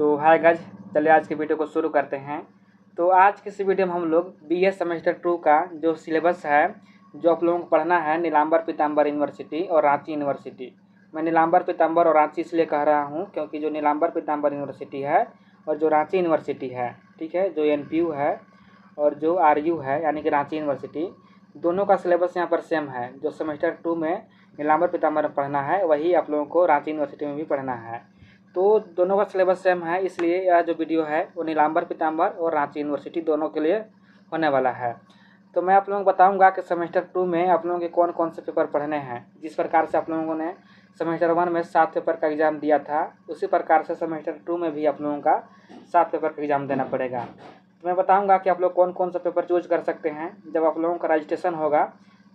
तो hi guys, चलिए आज की वीडियो को शुरू करते हैं। तो आज की इस वीडियो में हम लोग बीए सेमेस्टर 2 का जो सिलेबस है, जो आप लोगों को पढ़ना है नीलांबर पीताम्बर यूनिवर्सिटी और रांची यूनिवर्सिटी। मैं नीलांबर पीताम्बर और रांची इसलिए कह रहा हूँ क्योंकि जो नीलांबर पीताम्बर यूनिवर्सिटी है और जो रांची यूनिवर्सिटी है, ठीक है, जो एनपीयू है और जो आरयू है यानी कि रांची यूनिवर्सिटी, दोनों का सिलेबस यहाँ पर सेम है। जो सेमेस्टर 2 में नीलांबर पीताम्बर में पढ़ना है वही आप लोगों को रांची यूनिवर्सिटी में भी पढ़ना है। तो दोनों का सिलेबस सेम है, इसलिए यह जो वीडियो है वो नीलांबर पीताम्बर और रांची यूनिवर्सिटी दोनों के लिए होने वाला है। तो मैं आप लोगों को बताऊंगा कि सेमेस्टर 2 में आप लोगों के कौन कौन से पेपर पढ़ने हैं। जिस प्रकार से आप लोगों ने सेमेस्टर 1 में 7 पेपर का एग्ज़ाम दिया था, उसी प्रकार से सेमेस्टर 2 में भी आप लोगों का 7 पेपर का एग्ज़ाम देना पड़ेगा। तो मैं बताऊँगा कि आप लोग कौन कौन सा पेपर चूज कर सकते हैं। जब आप लोगों का रजिस्ट्रेशन होगा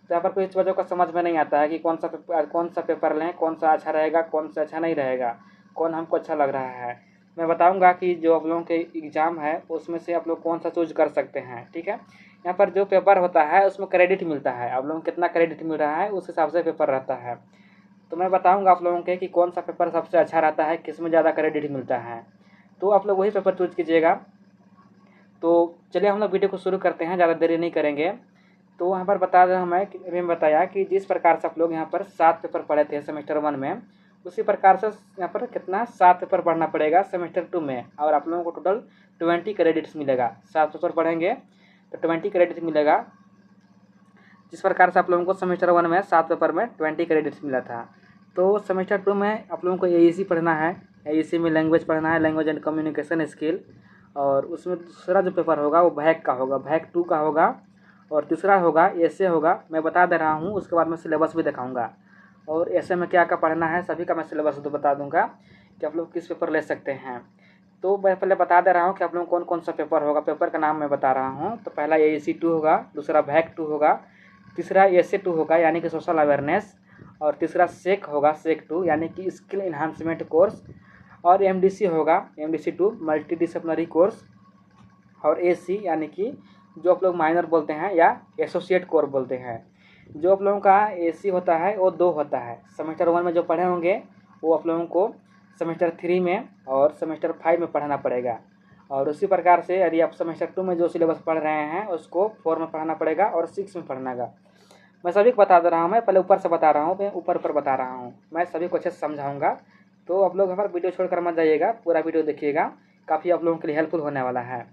तो यहाँ पर कुछ चीज़ों का समझ में नहीं आता है कि कौन सा पेपर लें, कौन सा अच्छा रहेगा, कौन सा अच्छा नहीं रहेगा, कौन हमको अच्छा लग रहा है। मैं बताऊंगा कि जो आप लोगों के एग्ज़ाम है उसमें से आप लोग कौन सा चूज कर सकते हैं, ठीक है। यहाँ पर जो पेपर होता है उसमें क्रेडिट मिलता है, आप लोगों को कितना क्रेडिट मिल रहा है उस हिसाब से पेपर रहता है। तो मैं बताऊंगा आप लोगों के कि कौन सा पेपर सबसे अच्छा रहता है, किस में ज़्यादा क्रेडिट मिलता है, तो आप लोग वही पेपर चूज कीजिएगा। तो चलिए हम लोग वीडियो को शुरू करते हैं, ज़्यादा देरी नहीं करेंगे। तो वहाँ पर बता दें, हमें बताया कि जिस प्रकार से आप लोग यहाँ पर 7 पेपर पढ़े थे सेमेस्टर 1 में, उसी प्रकार से यहाँ पर कितना 7 पेपर पढ़ना पड़ेगा सेमेस्टर 2 में, और आप लोगों को टोटल 20 क्रेडिट्स मिलेगा। 7 पेपर पढ़ेंगे तो 20 क्रेडिट मिलेगा। जिस प्रकार से आप लोगों को सेमेस्टर 1 में 7 पेपर में 20 क्रेडिट्स मिला था, तो सेमेस्टर 2 में आप लोगों को एईसी पढ़ना है। एईसी में लैंग्वेज पढ़ना है, लैंग्वेज एंड कम्युनिकेशन स्किल, और उसमें दूसरा जो पेपर होगा वो भैक का होगा, भैक 2 का होगा, और तीसरा होगा ऐसे होगा। मैं बता दे रहा हूँ, उसके बाद मैं सिलेबस भी दिखाऊंगा। और ऐसे में क्या क्या पढ़ना है सभी का मैं सिलेबस तो बता दूंगा कि आप लोग किस पेपर ले सकते हैं। तो मैं पहले बता दे रहा हूँ कि आप लोग कौन कौन सा पेपर होगा। पेपर का नाम मैं बता रहा हूँ। तो पहला एईसी 2 होगा, दूसरा भैक 2 होगा, तीसरा एसे 2 होगा यानी कि सोशल अवेयरनेस, और तीसरा सेक होगा, सेक 2 यानी कि स्किल इन्हांसमेंट कोर्स, और एमडीसी होगा, एमडीसी 2 मल्टी डिसिप्लिनरी कोर्स, और एसी यानी कि जो आप लोग माइनर बोलते हैं या एसोसिएट कोर्स बोलते हैं। जो आप लोगों का एसी होता है वो 2 होता है। सेमेस्टर 1 में जो पढ़े होंगे वो आप लोगों को सेमेस्टर 3 में और सेमेस्टर 5 में पढ़ना पड़ेगा। और उसी प्रकार से यदि आप सेमेस्टर 2 में जो सिलेबस पढ़ रहे हैं उसको 4 में पढ़ना पड़ेगा और 6 में पढ़ना है। मैं सभी को बता दे रहा हूँ, मैं पहले ऊपर से बता रहा हूँ, मैं ऊपर बता रहा हूँ, मैं सभी को अच्छे से समझाऊँगा। तो आप लोग हमारा वीडियो छोड़कर मत जाइएगा, पूरा वीडियो देखिएगा, काफ़ी आप लोगों के लिए हेल्पफुल होने वाला है।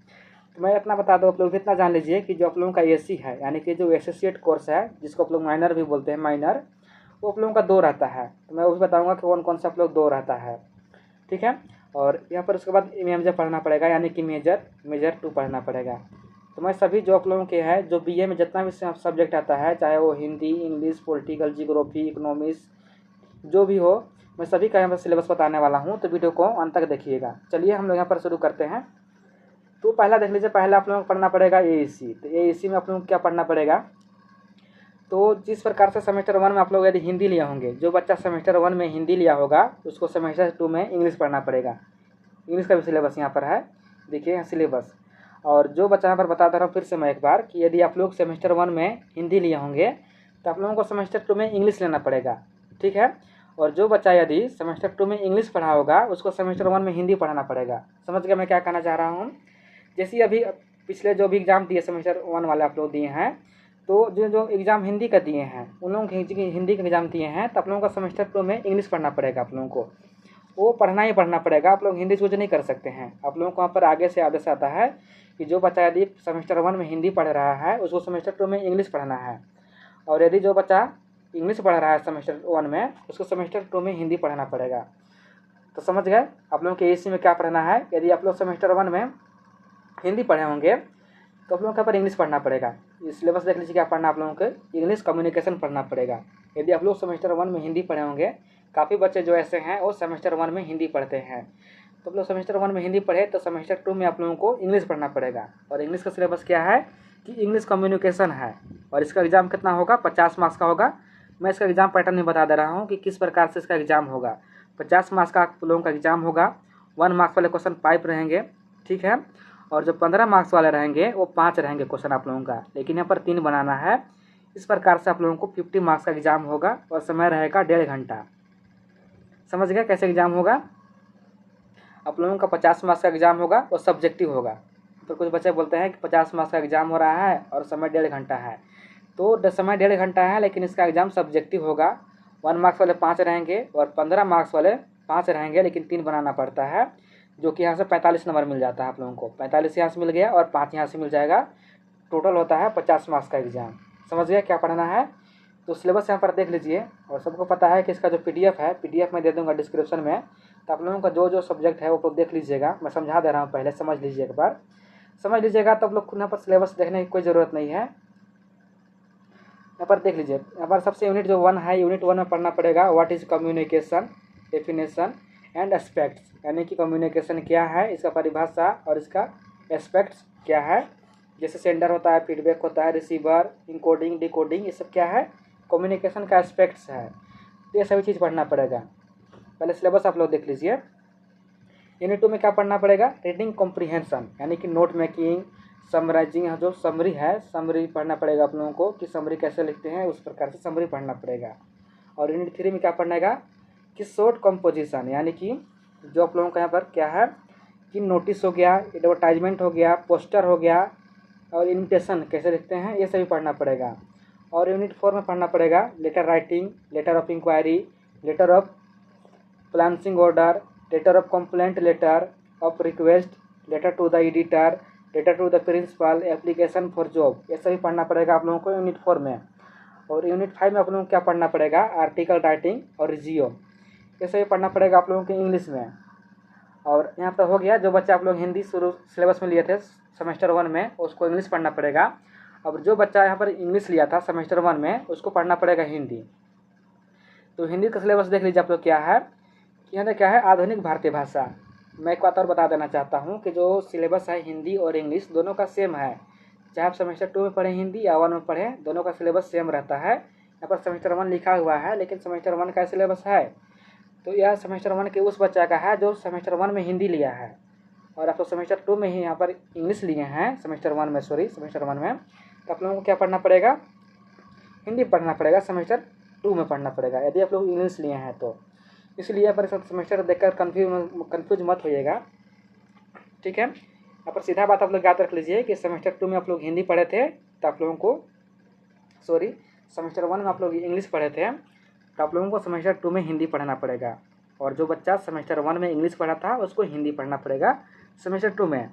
तो मैं इतना बता दूँ, आप लोग इतना जान लीजिए कि जो आप लोगों का एसी है यानी कि जो एसोसिएट कोर्स है, जिसको आप लोग माइनर भी बोलते हैं, माइनर, वो आप लोगों का 2 रहता है। तो मैं उस बताऊँगा कि कौन कौन सा आप लोग 2 रहता है, ठीक है। और यहाँ पर उसके बाद मेजर पढ़ना पड़ेगा यानी कि मेजर 2 पढ़ना पड़ेगा। तो मैं सभी जो आप लोगों के हैं, जो बीए में जितना भी सब्जेक्ट आता है, चाहे वो Hindi, English, political, geography, economics, जो भी हो, मैं सभी का यहाँ पर सिलेबस बताने वाला हूँ। तो वीडियो को अंत तक देखिएगा। चलिए हम लोग यहाँ पर शुरू करते हैं। तो पहला देख लीजिए, पहला आप लोगों को पढ़ना पड़ेगा एईसी। तो एईसी में आप लोगों को क्या पढ़ना पड़ेगा, तो जिस प्रकार से सेमेस्टर 1 में आप लोग यदि हिंदी लिया होंगे, जो बच्चा सेमेस्टर 1 में हिंदी लिया होगा उसको सेमेस्टर 2 में इंग्लिश पढ़ना पड़ेगा। इंग्लिश का भी सिलेबस यहाँ पर है, देखिए सिलेबस। और जो बच्चा यहाँ पर बता दे रहा हूँ फिर से मैं एक बार कि यदि आप लोग सेमेस्टर 1 में हिंदी लिए होंगे तो आप लोगों को सेमेस्टर 2 में इंग्लिश लेना पड़ेगा, ठीक है। और जो बच्चा यदि सेमेस्टर 2 में इंग्लिश पढ़ा होगा उसको सेमेस्टर 1 में हिंदी पढ़ाना पड़ेगा। समझ गया मैं क्या कहना चाह रहा हूँ। जैसे अभी पिछले जो भी एग्ज़ाम दिए सेमेस्टर 1 वाले आप लोग दिए हैं, तो जो जो एग्ज़ाम हिंदी का दिए हैं उन लोगों के हिंदी का एग्ज़ाम दिए हैं, तो आप लोगों का सेमेस्टर 2 में इंग्लिश पढ़ना पड़ेगा। आप लोगों को वो पढ़ना ही पढ़ना पड़ेगा, आप लोग हिंदी चूज नहीं कर सकते हैं। आप लोगों को वहाँ पर आगे से आदेश आता है कि जो बच्चा यदि सेमेस्टर 1 में हिंदी पढ़ रहा है उसको सेमेस्टर 2 में इंग्लिश पढ़ना है, और यदि जो बच्चा इंग्लिश पढ़ रहा है सेमेस्टर 1 में उसको सेमेस्टर 2 में हिंदी पढ़ना पड़ेगा। तो समझ गए आप लोगों के एसी में क्या पढ़ना है। यदि आप लोग सेमेस्टर 1 में हिंदी पढ़े होंगे तो आप लोगों के पर इंग्लिश पढ़ना पड़ेगा। इस सिलेबस देख लीजिए क्या पढ़ना आप लोगों को, इंग्लिश कम्युनिकेशन पढ़ना पड़ेगा। यदि आप लोग सेमेस्टर 1 में हिंदी पढ़े होंगे, काफ़ी बच्चे जो ऐसे हैं वो सेमेस्टर 1 में हिंदी पढ़ते हैं, तो आप लोग सेमेस्टर 1 में हिंदी पढ़े तो सेमेस्टर 2 में आप लोगों को इंग्लिश पढ़ना पड़ेगा। और इंग्लिश का सिलेबस क्या है कि इंग्लिश कम्युनिकेशन है, और इसका एग्ज़ाम कितना होगा, 50 मार्क्स का होगा। मैं इसका एग्ज़ाम पैटर्न नहीं बता दे रहा हूँ कि किस प्रकार से इसका एग्ज़ाम होगा। 50 मार्क्स का आप लोगों का एग्ज़ाम होगा। 1 मार्क्स वाले क्वेश्चन 5 रहेंगे, ठीक है। और जो 15 मार्क्स वाले रहेंगे वो 5 रहेंगे क्वेश्चन आप लोगों का, लेकिन यहाँ पर 3 बनाना है। इस प्रकार से आप लोगों को 50 मार्क्स का एग्ज़ाम होगा और समय रहेगा 1.5 घंटा। समझ गए कैसे एग्ज़ाम होगा। आप लोगों का 50 मार्क्स का एग्ज़ाम होगा और सब्जेक्टिव होगा। तो कुछ बच्चे बोलते हैं कि 50 मार्क्स का एग्ज़ाम हो रहा है और समय 1.5 घंटा है। तो समय 1.5 घंटा है, लेकिन इसका एग्ज़ाम सब्जेक्टिव होगा। 1 मार्क्स वाले 5 रहेंगे और 15 मार्क्स वाले 5 रहेंगे, लेकिन 3 बनाना पड़ता है, जो कि यहाँ से 45 नंबर मिल जाता है आप लोगों को। 45 यहाँ से मिल गया और 5 यहाँ से मिल जाएगा। टोटल होता है 50 मार्क्स का एग्ज़ाम। समझ गया क्या पढ़ना है? तो सिलेबस यहाँ पर देख लीजिए। और सबको पता है कि इसका जो PDF है, PDF मैं दे दूँगा डिस्क्रिप्शन में। तो आप लोगों का जो जो सब्जेक्ट है वो तो देख लीजिएगा। मैं समझा दे रहा हूँ, पहले समझ लीजिए एक बार। समझ लीजिएगा तो आप लोग यहाँ पर सिलेबस देखने की कोई ज़रूरत नहीं है। यहाँ पर देख लीजिए, यहाँ पर सबसे यूनिट जो 1 है, यूनिट 1 में पढ़ना पड़ेगा what is communication, definition and aspects. यानी कि कम्युनिकेशन क्या है, इसका परिभाषा, और इसका एस्पेक्ट्स क्या है। जैसे सेंडर होता है, फीडबैक होता है, रिसीवर, इनकोडिंग, डिकोडिंग, ये सब क्या है, कम्युनिकेशन का एस्पेक्ट्स है। तो ये सभी चीज़ पढ़ना पड़ेगा। पहले सिलेबस आप लोग देख लीजिए। यूनिट 2 में क्या पढ़ना पड़ेगा, रीडिंग कॉम्प्रीहेंशन, यानी कि नोट मेकिंग, समराइजिंग, जो समरी है, समरी पढ़ना पड़ेगा आप लोगों को कि समरी कैसे लिखते हैं, उस प्रकार से समरी पढ़ना पड़ेगा। और यूनिट 3 में क्या पढ़ना है कि शॉर्ट कंपोजिशन, यानी कि जो आप लोगों का यहाँ पर क्या है कि नोटिस हो गया, एडवर्टाइजमेंट हो गया, पोस्टर हो गया, और इन्विटेशन कैसे लिखते हैं, ये सभी पढ़ना पड़ेगा। और यूनिट 4 में पढ़ना पड़ेगा letter writing, letter of inquiry, letter of placing order, letter of complaint, letter of request, letter to the editor, letter to the principal, application for job, ये सभी पढ़ना पड़ेगा आप लोगों को यूनिट 4 में। और यूनिट 5 में आप लोगों को क्या पढ़ना पड़ेगा, आर्टिकल राइटिंग और रिजियो, ये सभी पढ़ना पड़ेगा आप लोगों को इंग्लिश में। और यहाँ पर हो गया, जो बच्चा आप लोग हिंदी शुरू सिलेबस में लिए थे सेमेस्टर 1 में, उसको इंग्लिश पढ़ना पड़ेगा। अब जो बच्चा यहाँ पर इंग्लिश लिया था सेमेस्टर 1 में, उसको पढ़ना पड़ेगा हिंदी। तो हिंदी का सिलेबस देख लीजिए आप लोग क्या है कि यहाँ क्या है, आधुनिक भारतीय भाषा। मैं एक बात और बता देना चाहता हूँ कि जो सिलेबस है हिंदी और इंग्लिश दोनों का सेम है। चाहे आप सेमेस्टर 2 में पढ़ें हिंदी या 1 में पढ़ें, दोनों का सिलेबस सेम रहता है। यहाँ पर सेमेस्टर 1 लिखा हुआ है, लेकिन सेमेस्टर 1 का सिलेबस है। तो यह सेमेस्टर 1 के उस बच्चा का है जो सेमेस्टर 1 में हिंदी लिया है, और आप तो सेमेस्टर 2 में ही यहाँ पर इंग्लिश लिए हैं, सेमेस्टर 1 में, सेमेस्टर 1 में। तो आप लोगों को क्या पढ़ना पड़ेगा, हिंदी पढ़ना पड़ेगा, सेमेस्टर 2 में पढ़ना पड़ेगा यदि आप लोग इंग्लिश लिए हैं तो। इसलिए यहाँ पर सेमेस्टर देखकर कन्फ्यूज मत होइएगा, ठीक है। यहाँ पर सीधा बात आप लोग याद रख लीजिए कि सेमेस्टर 2 में आप लोग हिंदी पढ़े थे, तो आप लोगों को सेमेस्टर 1 में आप लोग इंग्लिश पढ़े थे, तो आप लोगों को सेमेस्टर 2 में हिंदी पढ़ना पड़ेगा। और जो बच्चा सेमेस्टर 1 में इंग्लिश पढ़ा था उसको हिंदी पढ़ना पड़ेगा सेमेस्टर 2 में।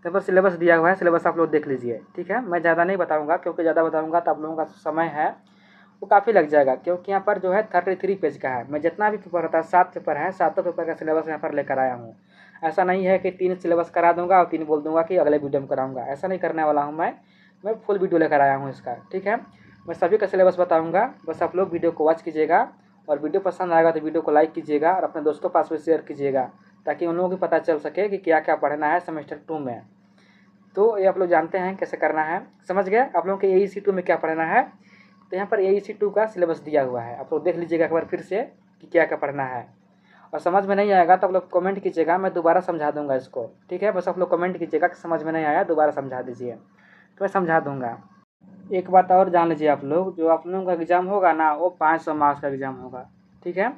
तो पर सिलेबस दिया हुआ है, सिलेबस आप लोग देख लीजिए, ठीक है। मैं ज़्यादा नहीं बताऊँगा, क्योंकि ज़्यादा बताऊँगा तो आप लोगों का समय है वो काफ़ी लग जाएगा, क्योंकि यहाँ पर जो है 33 पेज का है। मैं जितना भी पेपर होता है, 7 पेपर है, 7 पेपर का सिलेबस यहाँ पर लेकर आया हूँ। ऐसा नहीं है कि 3 सिलेबस करा दूंगा और 3 बोल दूंगा कि अगले वीडियो में कराऊंगा, ऐसा नहीं करने वाला हूँ मैं फुल वीडियो लेकर आया हूँ इसका, ठीक है। मैं सभी का सिलेबस बताऊँगा, बस आप लोग वीडियो को वॉच कीजिएगा। और वीडियो पसंद आएगा तो वीडियो को लाइक कीजिएगा और अपने दोस्तों पास में शेयर कीजिएगा, ताकि उन लोगों को पता चल सके कि क्या क्या पढ़ना है सेमेस्टर 2 में। तो ये आप लोग जानते हैं कैसे करना है, समझ गए। आप लोगों के AEC 2 में क्या पढ़ना है, तो यहाँ पर AEC 2 का सिलेबस दिया हुआ है, आप लोग देख लीजिएगा एक बार फिर से कि क्या क्या पढ़ना है। और समझ में नहीं आएगा तो आप लोग कमेंट कीजिएगा, मैं दोबारा समझा दूंगा इसको, ठीक है। बस आप लोग कमेंट कीजिएगा कि समझ में नहीं आया, दोबारा समझा दीजिए, तो मैं समझा दूंगा। एक बात और जान लीजिए आप लोग, जो आप लोगों का एग्ज़ाम होगा ना, वो 500 मार्क्स का एग्ज़ाम होगा, ठीक है।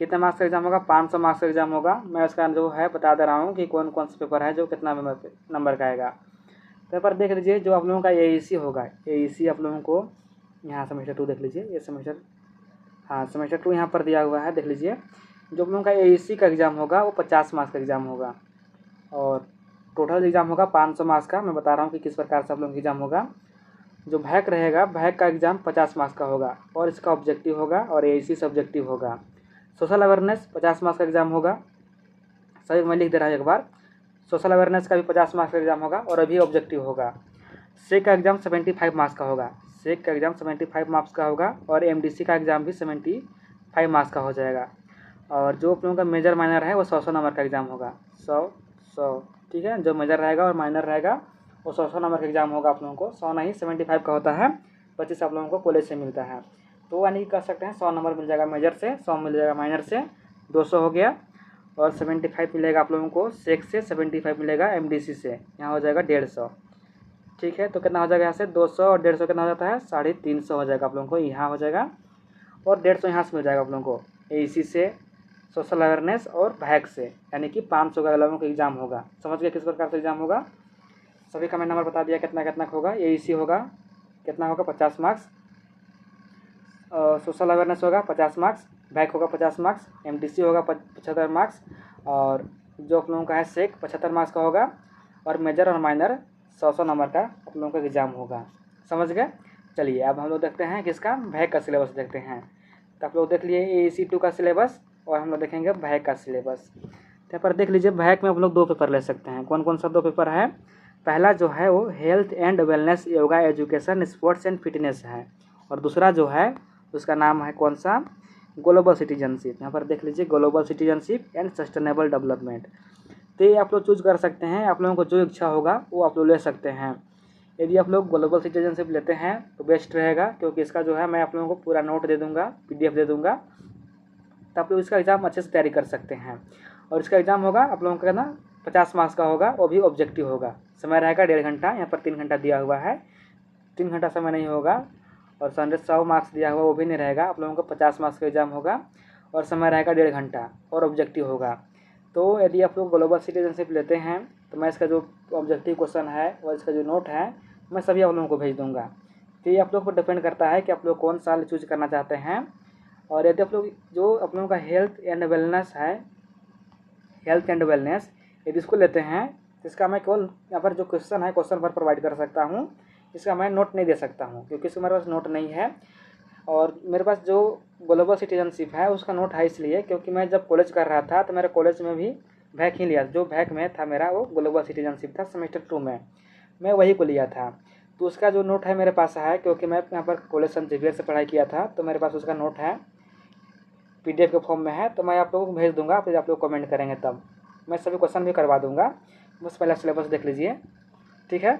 कितने मार्क्स का एग्ज़ाम होगा, 500 मार्क्स का एग्ज़ाम होगा। मैं उसका जो है बता दे रहा हूँ कि कौन कौन सा पेपर है जो कितना नंबर का आएगा। पेपर देख लीजिए, जो आप लोगों का AEC होगा, AEC आप लोगों को यहाँ सेमेस्टर 2 देख लीजिए, ये सेमेस्टर 2 यहाँ पर दिया हुआ है, देख लीजिए। जो आप लोगों का AEC का एग्ज़ाम होगा वो 50 मार्क्स का एग्ज़ाम होगा, और टोटल एग्ज़ाम होगा 500 मार्क्स का। मैं बता रहा हूँ कि किस प्रकार से आप लोगों का एग्ज़ाम होगा। जो भैक रहेगा, भैक का एग्ज़ाम 50 मार्क्स का होगा, और इसका ऑब्जेक्टिव होगा, और AEC सब्जेक्टिव होगा। सोशल अवेयरनेस 50 मार्क्स का एग्ज़ाम होगा, सही मैं लिख दे रहा हूँ एक बार। सोशल अवेयरनेस का भी 50 मार्क्स का एग्ज़ाम होगा, और अभी ऑब्जेक्टिव होगा। सेक का एग्ज़ाम 75 मार्क्स का होगा, सेक का एग्ज़ाम 75 मार्क्स का होगा, और MDC का एग्ज़ाम भी 75 मार्क्स का हो जाएगा। और जो आप लोगों का मेजर माइनर है वो 100 नंबर का एग्ज़ाम होगा, 100, ठीक है। जो मेजर रहेगा और माइनर रहेगा वो 100 नंबर का एग्ज़ाम होगा आप लोगों को, 100 नहीं 75 का होता है, 25 आप लोगों को कॉलेज से मिलता है। तो यानी कर सकते हैं 100 नंबर मिल जाएगा मेजर से, 100 मिल जाएगा माइनर से, 200 हो गया, और 75 मिलेगा आप लोगों को सेक से, 75 मिलेगा MDC से, यहाँ हो जाएगा 150, ठीक है। तो कितना हो जाएगा यहाँ से 200 और 150 कितना हो जाता है 350 हो जाएगा आप लोगों को, यहाँ हो जाएगा, और 150 यहाँ से मिल जाएगा आप लोगों को AEC से, सोशल अवेयरनेस और भैक से, यानी कि 500 का लोगों का एग्जाम होगा। समझ गए किस प्रकार से एग्जाम होगा। सभी कमेंट नंबर बता दिया कितना कितना होगा। AEC होगा कितना होगा 50 मार्क्स, सोशल अवेयरनेस होगा 50 मार्क्स, भैक होगा 50 मार्क्स, MDC होगा 75 मार्क्स, और जो आप लोगों का है सेक 75 मार्क्स का होगा, और मेजर और माइनर 100 नंबर का आप लोगों का एग्जाम होगा। समझ गए। चलिए अब हम लोग देखते हैं किसका, भैक का सिलेबस देखते हैं। तो आप लोग देख लिए AEC 2 का सिलेबस, और हम लोग देखेंगे भैक का सिलेबस। यहाँ पर देख लीजिए, भैक में आप लोग 2 पेपर ले सकते हैं। कौन कौन सा 2 पेपर है। पहला जो है वो health and wellness yoga education sports and fitness है, और दूसरा जो है उसका नाम है कौन सा, ग्लोबल सिटीजनशिप। यहाँ पर देख लीजिए global citizenship and sustainable development. तो ये आप लोग चूज कर सकते हैं, आप लोगों को जो इच्छा होगा वो आप लोग ले सकते हैं। यदि आप लोग ग्लोबल सिटीजनशिप लेते हैं तो बेस्ट रहेगा, क्योंकि इसका जो है मैं आप लोगों को पूरा नोट दे दूँगा, PDF दे दूँगा, तो आप लोग इसका एग्ज़ाम अच्छे से तैयारी कर सकते हैं। और इसका एग्ज़ाम होगा आप लोगों का ना 50 मार्क्स का होगा, वो भी ऑब्जेक्टिव होगा। समय रहेगा 1.5 घंटा, यहाँ पर 3 घंटा दिया हुआ है, 3 घंटा समय नहीं होगा। और 100 मार्क्स दिया हुआ वो भी नहीं रहेगा, आप लोगों को 50 मार्क्स का एग्ज़ाम होगा, और समय रहेगा 1.5 घंटा, और ऑब्जेक्टिव होगा। तो यदि आप लोग ग्लोबल सिटीजनशिप लेते हैं तो मैं इसका जो ऑब्जेक्टिव क्वेश्चन है और इसका जो नोट है मैं सभी आप लोगों को भेज दूँगा। तो ये आप लोग पर डिपेंड करता है कि आप लोग कौन सा चूज करना चाहते हैं। और यदि आप लोग जो आप लोगों का हेल्थ एंड वेलनेस है, हेल्थ एंड वेलनेस यदि इसको लेते हैं तो इसका मैं केवल यहाँ पर जो क्वेश्चन है क्वेश्चन पर प्रोवाइड कर सकता हूँ, इसका मैं नोट नहीं दे सकता हूँ, क्योंकि इसका मेरे पास नोट नहीं है। और मेरे पास जो ग्लोबल सिटीजनशिप है उसका नोट है, इसलिए क्योंकि मैं जब कॉलेज कर रहा था तो मेरे कॉलेज में भी भैक ही लिया, जो भैक में था मेरा वो ग्लोबल सिटीजनशिप था, सेमेस्टर 2 में मैं वही को लिया था। तो उसका जो नोट है मेरे पास है, क्योंकि मैं यहाँ पर कॉलेज सेंट जेवियर से पढ़ाई किया था, तो मेरे पास उसका नोट है, PDF के फॉर्म में है। तो मैं आप लोगों को भेज दूंगा, फिर आप लोग कमेंट करेंगे तब मैं सभी क्वेश्चन भी करवा दूंगा। बस पहला सिलेबस देख लीजिए, ठीक है।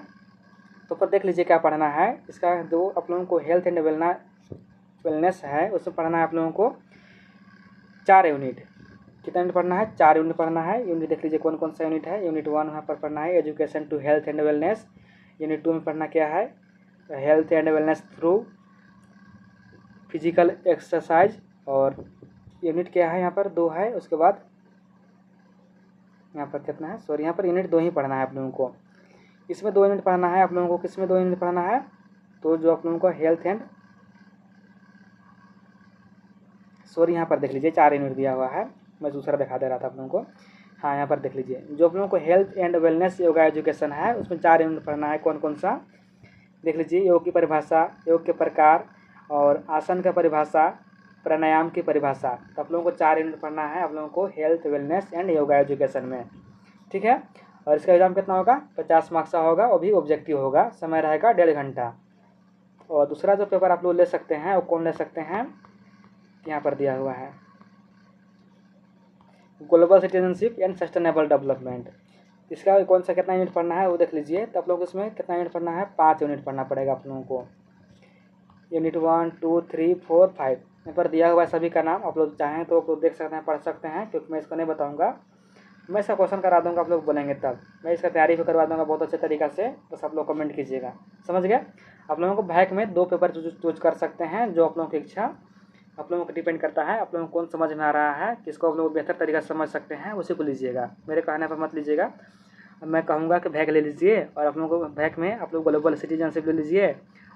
तो पर देख लीजिए क्या पढ़ना है। इसका जो आप लोगों को हेल्थ एंड वेलनेस है उसमें पढ़ना है आप लोगों को 4 यूनिट। कितना यूनिट पढ़ना है, 4 यूनिट पढ़ना है। यूनिट देख लीजिए कौन कौन सा यूनिट है। यूनिट 1 यहाँ पर पढ़ना है education to health and wellness. Unit 2 में पढ़ना क्या है, health and wellness through physical exercise. और यूनिट क्या है यहाँ पर 2 है। उसके बाद यहाँ पर कितना है, सॉरी यहाँ पर यूनिट 2 ही पढ़ना है आप लोगों को। इसमें 2 यूनिट पढ़ना है आप लोगों को। किसमें 2 यूनिट पढ़ना है, तो जो आप लोगों को हेल्थ एंड, सॉरी यहाँ पर देख लीजिए 4 यूनिट दिया हुआ है, मैं दूसरा दिखा दे रहा था आप लोगों को। हाँ यहाँ पर देख लीजिए जो आप लोगों को health and wellness yoga education है उसमें 4 यूनिट पढ़ना है। कौन कौन सा देख लीजिए, योग की परिभाषा, योग के प्रकार, और आसन का परिभाषा, प्राणायाम की परिभाषा। तो आप लोगों को 4 यूनिट पढ़ना है आप लोगों को health wellness and yoga education में, ठीक है। और इसका एग्जाम कितना होगा, 50 मार्क्स का होगा, वो भी ऑब्जेक्टिव होगा, समय रहेगा 1.5 घंटा। और दूसरा जो पेपर आप लोग ले सकते हैं वो कौन ले सकते हैं, यहाँ पर दिया हुआ है global citizenship and sustainable development. इसका कौन सा कितना यूनिट पढ़ना है वो देख लीजिए। तो आप लोग इसमें कितना यूनिट पढ़ना है, 5 यूनिट पढ़ना पड़ेगा आप लोगों को। यूनिट 1 2 3 4 5 यहाँ पर दिया हुआ है सभी का नाम। आप लोग चाहें तो आप लोग देख सकते हैं, पढ़ सकते हैं, क्योंकि मैं इसको नहीं बताऊंगा, मैं इसका क्वेश्चन करा दूंगा, आप लोग बोलेंगे तब मैं इसका तैयारी भी करवा दूंगा बहुत अच्छे तरीक़ा से। बस आप लोग कमेंट कीजिएगा, समझ गए। आप लोगों को भैक में 2 पेपर चूज कर सकते हैं, जो आप लोगों की इच्छा, आप लोगों को डिपेंड करता है आप लोगों को कौन समझ में आ रहा है, किसको आप लोग बेहतर तरीका से समझ सकते हैं उसी को लीजिएगा, मेरे कहने पर मत लीजिएगा। मैं कहूँगा कि भैक ले लीजिए, और आप लोगों को भैक में आप लोग ग्लोबल सिटीजनशिप ले लीजिए,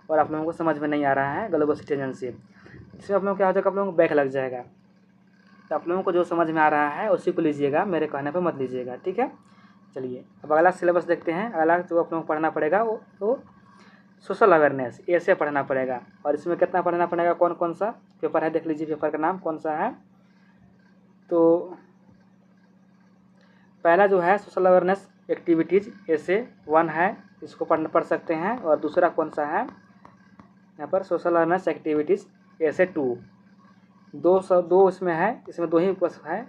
और आप लोगों को समझ में नहीं आ रहा है ग्लोबल सिटीजनशिप, इसमें आप लोगों को क्या हो जाएगा, आप लोगों को बैक लग जाएगा। तो आप लोगों को जो समझ में आ रहा है उसी को लीजिएगा, मेरे कहने पर मत लीजिएगा, ठीक है। चलिए अब अगला सिलेबस देखते हैं। अगला जो आप लोगों को पढ़ना पड़ेगा वो सोशल अवेयरनेस, ऐसे पढ़ना पड़ेगा। और इसमें कितना पढ़ना पड़ेगा, कौन कौन सा पेपर है देख लीजिए, पेपर का नाम कौन सा है। तो पहला जो है सोशल अवेयरनेस एक्टिविटीज़ ऐसे 1 है, इसको पढ़ सकते हैं। और दूसरा कौन सा है यहाँ पर, सोशल अवेयरनेस एक्टिविटीज़ ऐसे 2, 2 इसमें है, इसमें 2 ही बस है।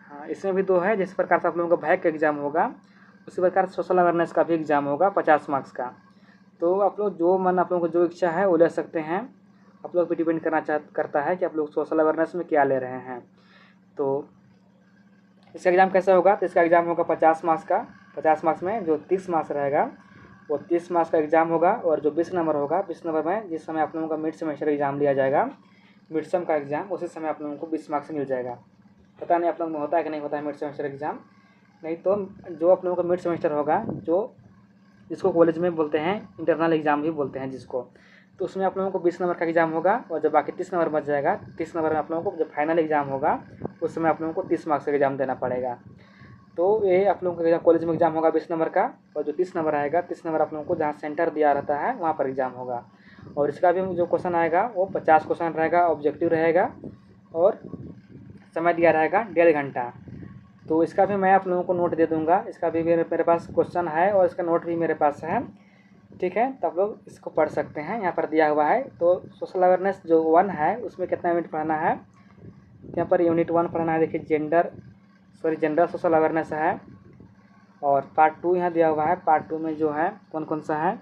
हाँ इसमें भी 2 है। जिस प्रकार से आप लोगों का भैक का एग्ज़ाम होगा उसी प्रकार सोशल अवेयरनेस का भी एग्ज़ाम होगा 50 मार्क्स का। तो आप लोग जो मन आप लोगों को जो इच्छा है वो ले सकते हैं, आप लोग पे डिपेंड करता है कि आप लोग सोशल अवेयरनेस में क्या ले रहे हैं। तो इसका एग्ज़ाम कैसा होगा, तो इसका एग्ज़ाम होगा 50 मार्क्स का। 50 मार्क्स में जो 30 मार्क्स रहेगा वो 30 मार्क्स का एग्ज़ाम होगा। और जो 20 नंबर होगा, 20 नंबर में जिस समय आप लोगों का मिड सेमेस्टर एग्ज़ाम लिया जाएगा मिड सम का एग्ज़ाम, उसी समय आप लोगों को 20 मार्क्स मिल जाएगा। पता नहीं आप लोगों में होता है कि नहीं होता है मिड सेमेस्टर एग्ज़ाम। नहीं तो जो आप लोगों का मिड सेमेस्टर होगा, जो जिसको कॉलेज में बोलते हैं इंटरनल एग्ज़ाम भी बोलते हैं जिसको, तो उसमें आप लोगों को 20 नंबर का एग्ज़ाम होगा, और जब बाकी 30 नंबर बच जाएगा, 30 नंबर में आप लोगों को जब फाइनल एग्ज़ाम होगा उस समय आप लोगों को 30 मार्क्स का एग्ज़ाम देना पड़ेगा। तो ये आप लोगों का कॉलेज में एग्ज़ाम होगा 20 नंबर का, और जो 30 नंबर आएगा, 30 नंबर आप लोगों को जहाँ सेंटर दिया रहता है वहाँ पर एग्ज़ाम होगा। और इसका भी जो क्वेश्चन आएगा वो 50 क्वेश्चन रहेगा, ऑब्जेक्टिव रहेगा, और समय दिया रहेगा 1.5 घंटा। तो इसका भी मैं आप लोगों को नोट दे दूँगा, इसका भी मेरे पास क्वेश्चन है और इसका नोट भी मेरे पास है, ठीक है। तो आप लोग इसको पढ़ सकते हैं, यहाँ पर दिया हुआ है। तो सोशल अवेयरनेस जो 1 है उसमें कितना यूनिट पढ़ना है, यहाँ पर यूनिट 1 पढ़ना है। देखिए जनरल सोशल अवेयरनेस है, और पार्ट 2 यहाँ दिया हुआ है। पार्ट 2 में जो है कौन कौन सा है,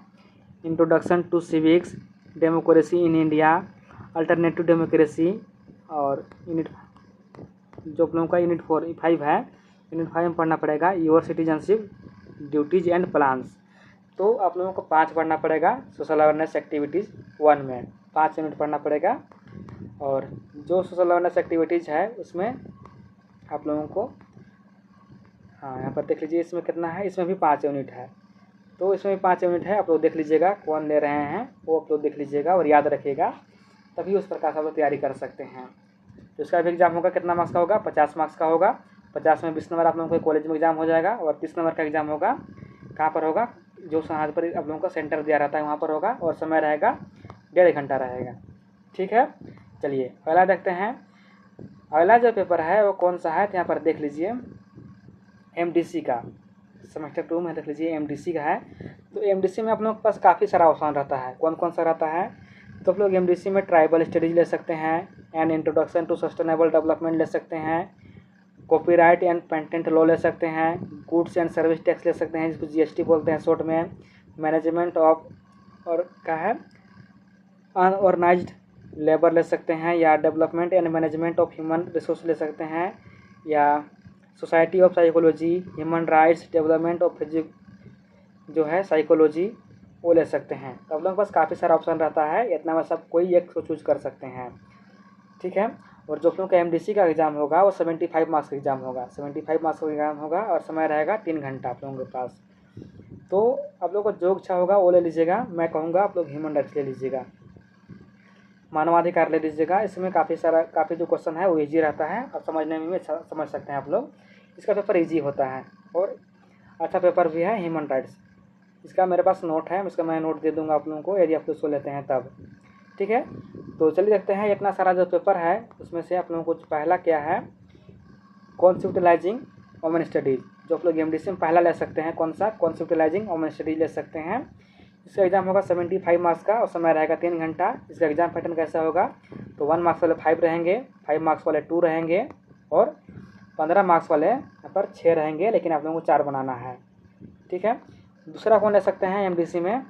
introduction to civics, democracy in India, alternative democracy, और यूनिट जो आप लोगों का यूनिट 5 है, यूनिट 5 में पढ़ना पड़ेगा your citizenship duties and plans. तो आप लोगों को 5 पढ़ना पड़ेगा सोशल अवेयरनेस एक्टिविटीज़ 1 में, 5 यूनिट पढ़ना पड़ेगा। और जो सोशल अवेयरनेस एक्टिविटीज़ है उसमें आप लोगों को, हाँ यहाँ पर देख लीजिए इसमें कितना है, इसमें भी 5 यूनिट है। तो इसमें भी 5 यूनिट है, आप लोग देख लीजिएगा कौन ले रहे हैं वो आप लोग देख लीजिएगा और याद रखिएगा, तभी उस प्रकार से आप लोग तैयारी कर सकते हैं। तो इसका भी एग्ज़ाम होगा, कितना मार्क्स का होगा, 50 मार्क्स का होगा। 50 में 20 नंबर आप लोगों को कॉलेज में एग्ज़ाम हो जाएगा, और 30 नंबर का एग्ज़ाम होगा कहाँ पर होगा, जो जहाँ पर आप लोगों का सेंटर दिया रहता है वहाँ पर होगा, और समय रहेगा 1.5 घंटा रहेगा, ठीक है। चलिए अगला देखते हैं। अगला जो पेपर है वो कौन सा है, तो यहाँ पर देख लीजिए MDC का, सेमेस्टर 2 में देख लीजिए MDC का है। तो MDC में आप लोगों के पास काफ़ी सारा ऑप्शन रहता है, कौन कौन सा रहता है। तो आप लोग MDC में ट्राइबल स्टडीज ले सकते हैं, and introduction to sustainable development ले सकते हैं, कॉपीराइट एंड पेटेंट लॉ ले सकते हैं, गुड्स एंड सर्विस टैक्स ले सकते हैं जिसको GST बोलते हैं शॉर्ट में, मैनेजमेंट ऑफ और क्या है अनऑर्गेनाइज्ड लेबर ले सकते हैं, या development and management of human resource ले सकते हैं, या society of psychology, human rights, development of जो है साइकोलॉजी वो ले सकते हैं। तो आप लोगों के पास काफ़ी सारा ऑप्शन रहता है, इतना में सब कोई एक को चूज कर सकते हैं, ठीक है। और जो आप लोगों का MDC का एग्ज़ाम होगा वो 75 मार्क्स का एग्ज़ाम होगा, 75 मार्क्स का एग्ज़ाम होगा, और समय रहेगा 3 घंटा आप लोगों के पास। तो आप लोगों को जो इच्छा होगा वो ले लीजिएगा, मैं कहूँगा आप लोग ह्यूमन राइट्स ले लीजिएगा, मानवाधिकार ले लीजिएगा। इसमें काफ़ी जो क्वेश्चन है वो ईजी रहता है, और समझने में भी अच्छा समझ सकते हैं आप लोग, इसका पेपर ईजी होता है और अच्छा पेपर भी है ह्यूमन राइट्स। इसका मेरे पास नोट है, इसका मैं नोट दे दूंगा आप लोगों को यदि आप उसको लेते हैं तब, ठीक है। तो चलिए देखते हैं इतना सारा जो पेपर है उसमें से आप लोगों को पहला क्या है, कॉन्सेप्टुअलाइजिंग वुमेन स्टडीज़, जो आप लोग MDC में पहला ले सकते हैं, कौन सा, कॉन्सेप्टुअलाइजिंग वुमेन स्टडीज़ ले सकते हैं। इसका एग्ज़ाम होगा 75 मार्क्स का, और समय रहेगा 3 घंटा। इसका एग्ज़ाम पैटर्न कैसा होगा, तो 1 मार्क्स वाले 5 रहेंगे, 5 मार्क्स वाले 2 रहेंगे, और 15 मार्क्स वाले यहाँ पर 6 रहेंगे, लेकिन आप लोगों को 4 बनाना है, ठीक है। दूसरा कौन ले सकते हैं MDC में,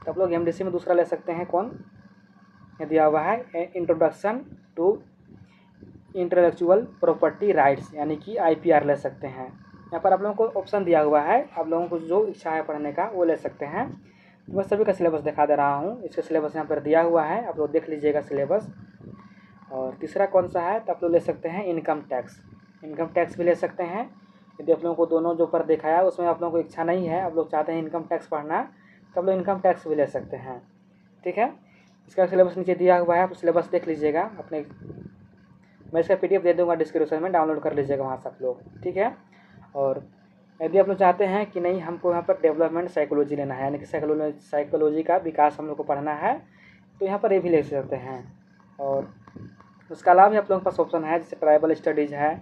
तो आप लोग MDC में दूसरा ले सकते हैं कौन, ये दिया हुआ है introduction to intellectual property rights, यानी कि IPR ले सकते हैं। यहाँ पर आप लोगों को ऑप्शन दिया हुआ है, आप लोगों को जो इच्छा है पढ़ने का वो ले सकते हैं। तो मैं सभी का सिलेबस दिखा दे रहा हूँ, इसका सिलेबस यहाँ पर दिया हुआ है, आप लोग देख लीजिएगा सिलेबस। और तीसरा कौन सा है, तो आप लोग ले सकते हैं इनकम टैक्स भी ले सकते हैं। यदि आप लोगों को दोनों जो ऊपर दिखाया उसमें आप लोगों को इच्छा नहीं है, आप लोग चाहते हैं इनकम टैक्स पढ़ना, तो आप लोग इनकम टैक्स भी ले सकते हैं, ठीक है। इसका सिलेबस नीचे दिया हुआ है, आप सिलेबस देख लीजिएगा अपने, मैं इसका PDF दे दूंगा डिस्क्रिप्शन में, डाउनलोड कर लीजिएगा वहाँ से आप लोग, ठीक है। और यदि आप लोग चाहते हैं कि नहीं हमको यहाँ पर डेवलपमेंट साइकोलॉजी लेना है, यानी कि साइकोलॉजी का विकास हम लोग को पढ़ना है, तो यहाँ पर ये भी ले सकते हैं। और उसके अलावा भी आप लोगों के पास ऑप्शन है, जैसे ट्राइबल स्टडीज़ है,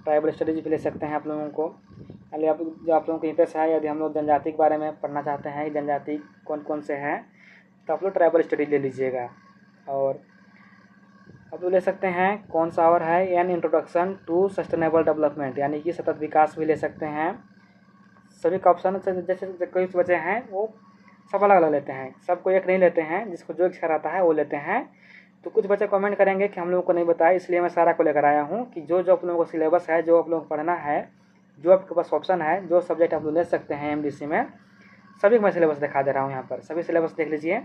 ट्राइबल स्टडीज़ भी ले सकते हैं आप लोगों को। यानी जो आप लोगों को इंटरेस्ट है, यदि हम लोग जनजाति के बारे में पढ़ना चाहते हैं, जनजाति कौन कौन से हैं, तो आप लोग ट्राइबल स्टडीज ले लीजिएगा। और आप लोग ले सकते हैं कौन सा और है, an introduction to sustainable development, यानी कि सतत विकास भी ले सकते हैं। सभी का ऑप्शन जैसे कोई बचे हैं वो सब अलग अलग लेते हैं, सबको एक नहीं लेते हैं, जिसको जो इच्छा रहता है वो लेते हैं। तो कुछ बच्चे कमेंट करेंगे कि हम लोगों को नहीं बताया, इसलिए मैं सारा को लेकर आया हूँ कि जो जो आप लोगों को सिलेबस है, जो आप लोगों को पढ़ना है, जो आपके पास ऑप्शन है, जो सब्जेक्ट आप लोग ले सकते हैं MDC में, सभी को मैं सिलेबस दिखा दे रहा हूँ यहाँ पर, सभी सिलेबस देख लीजिए।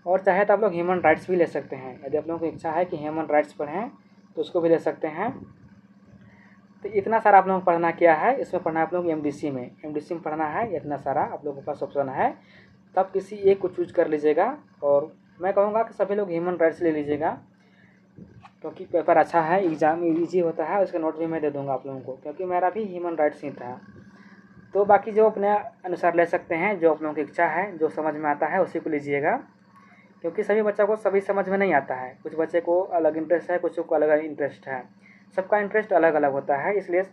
और चाहे तो आप लोग ह्यूमन राइट्स भी ले सकते हैं। यदि आप लोगों की इच्छा है कि ह्यूमन राइट्स पढ़ें तो उसको भी ले सकते हैं। तो इतना सारा आप लोगों को पढ़ना क्या है, इसमें पढ़ना है आप लोग एमडीसी में पढ़ना है। इतना सारा आप लोगों के पास ऑप्शन है, तब किसी एक को चूज कर लीजिएगा। और मैं कहूँगा कि सभी लोग ह्यूमन राइट्स ले लीजिएगा, क्योंकि पेपर अच्छा है, एग्ज़ाम ईजी होता है। उसका नोट भी मैं दे दूँगा आप लोगों को, क्योंकि मेरा भी ह्यूमन राइट्स ही था। तो बाकी जो अपने अनुसार ले सकते हैं, जो आप लोगों की इच्छा है, जो समझ में आता है उसी को लीजिएगा, क्योंकि सभी बच्चों को सभी समझ में नहीं आता है। कुछ बच्चे को अलग इंटरेस्ट है, कुछ को अलग इंटरेस्ट है, सबका इंटरेस्ट अलग अलग होता है, इसलिए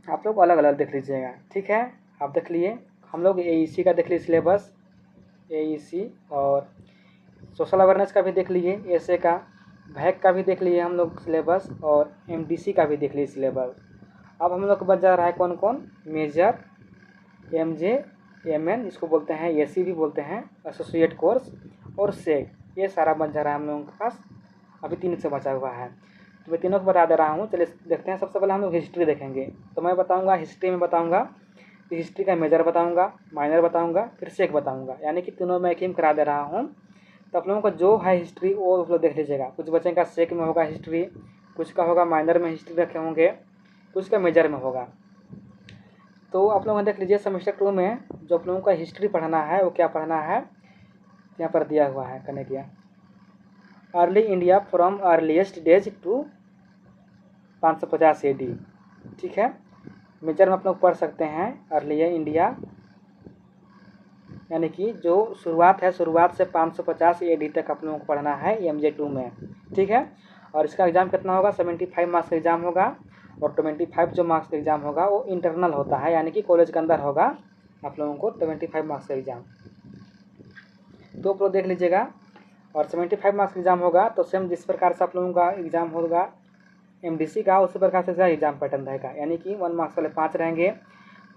आप लोग अलग अलग देख लीजिएगा। ठीक है, आप देख लिए, हम लोग एईसी का देख लिए सिलेबस, एईसी और सोशल अवेयरनेस का भी देख लिए, एसए का, भैक का भी देख लिए हम लोग सिलेबस, और एमडीसी का भी देख लिए सिलेबस। अब हम लोग को बच जा रहा है कौन कौन, मेजर, एमजे, एमएन इसको बोलते हैं, एसी भी बोलते हैं, एसोसिएट कोर्स, और सेक। ये सारा बच जा रहा है हम लोगों के पास, अभी 3 से बचा हुआ है। तो मैं तीनों को बता दे रहा हूँ। चलिए देखते हैं। सबसे पहले हम लोग हिस्ट्री देखेंगे। तो मैं बताऊँगा, हिस्ट्री में बताऊँगा कि हिस्ट्री का मेजर बताऊँगा, माइनर बताऊँगा, फिर सेक बताऊँगा, यानी कि तीनों में एक ही में करा दे रहा हूँ। तो आप लोगों को जो है हिस्ट्री वो आप लोग देख लीजिएगा। कुछ बच्चे का सेक में होगा हिस्ट्री, कुछ का होगा माइनर में हिस्ट्री रखे होंगे, कुछ का मेजर में होगा। तो आप लोग देख लीजिए, सेमेस्टर 2 में जो आप लोगों का हिस्ट्री पढ़ना है वो क्या पढ़ना है, यहाँ पर दिया हुआ है, करने दिया, early India from earliest days to 550 AD। ठीक है, मेजर में आप लोग पढ़ सकते हैं अर्ली इंडिया, यानी कि जो शुरुआत है, शुरुआत से 550 AD तक आप लोगों को पढ़ना है MJ2 में। ठीक है, और इसका एग्ज़ाम कितना होगा, 75 मार्क्स का एग्ज़ाम होगा, और 25 जो मार्क्स का एग्ज़ाम होगा वो इंटरनल होता है, यानी कि कॉलेज के अंदर होगा आप लोगों को 25 मार्क्स का एग्ज़ाम। तो आप लोग देख लीजिएगा, और 75 मार्क्स का एग्ज़ाम होगा तो सेम जिस प्रकार से आप लोगों का एग्ज़ाम होगा एमडीसी का, उसी प्रकार से इसका एग्ज़ाम पैटर्न रहेगा, यानी कि 1 मार्क्स वाले 5 रहेंगे,